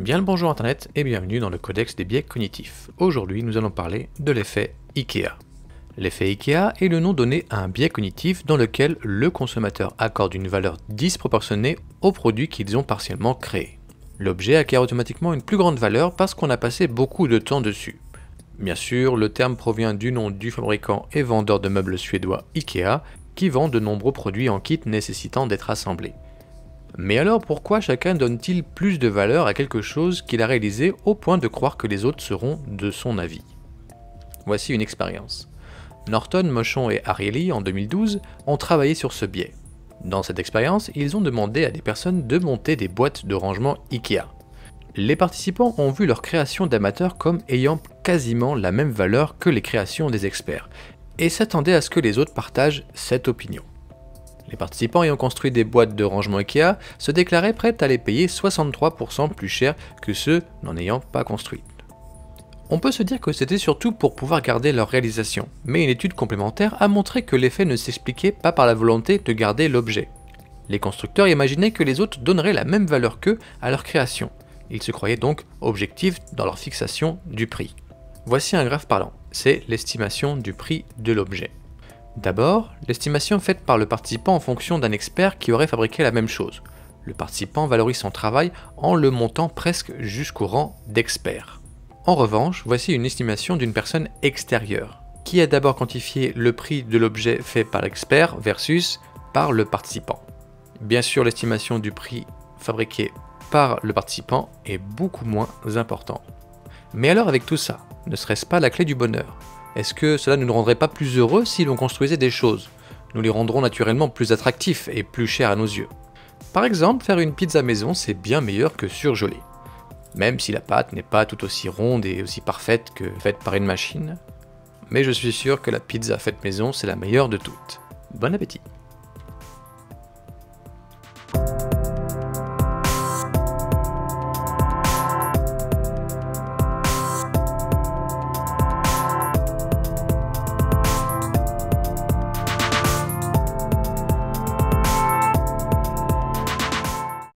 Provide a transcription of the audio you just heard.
Bien le bonjour internet et bienvenue dans le codex des biais cognitifs. Aujourd'hui nous allons parler de l'effet IKEA. L'effet IKEA est le nom donné à un biais cognitif dans lequel le consommateur accorde une valeur disproportionnée aux produits qu'ils ont partiellement créés. L'objet acquiert automatiquement une plus grande valeur parce qu'on a passé beaucoup de temps dessus. Bien sûr, le terme provient du nom du fabricant et vendeur de meubles suédois IKEA qui vend de nombreux produits en kit nécessitant d'être assemblés. Mais alors pourquoi chacun donne-t-il plus de valeur à quelque chose qu'il a réalisé au point de croire que les autres seront de son avis? Voici une expérience. Norton, Mochon et Ariely, en 2012, ont travaillé sur ce biais. Dans cette expérience, ils ont demandé à des personnes de monter des boîtes de rangement IKEA. Les participants ont vu leur création d'amateurs comme ayant quasiment la même valeur que les créations des experts, et s'attendaient à ce que les autres partagent cette opinion. Les participants ayant construit des boîtes de rangement IKEA se déclaraient prêts à les payer 63% plus cher que ceux n'en ayant pas construites. On peut se dire que c'était surtout pour pouvoir garder leur réalisation, mais une étude complémentaire a montré que l'effet ne s'expliquait pas par la volonté de garder l'objet. Les constructeurs imaginaient que les autres donneraient la même valeur qu'eux à leur création. Ils se croyaient donc objectifs dans leur fixation du prix. Voici un graphe parlant, c'est l'estimation du prix de l'objet. D'abord, l'estimation faite par le participant en fonction d'un expert qui aurait fabriqué la même chose. Le participant valorise son travail en le montant presque jusqu'au rang d'expert. En revanche, voici une estimation d'une personne extérieure, qui a d'abord quantifié le prix de l'objet fait par l'expert versus par le participant. Bien sûr, l'estimation du prix fabriqué par le participant est beaucoup moins importante. Mais alors avec tout ça, ne serait-ce pas la clé du bonheur? Est-ce que cela ne nous rendrait pas plus heureux si l'on construisait des choses? Nous les rendrons naturellement plus attractifs et plus chers à nos yeux. Par exemple, faire une pizza maison, c'est bien meilleur que surgeler. Même si la pâte n'est pas tout aussi ronde et aussi parfaite que faite par une machine. Mais je suis sûr que la pizza faite maison, c'est la meilleure de toutes. Bon appétit!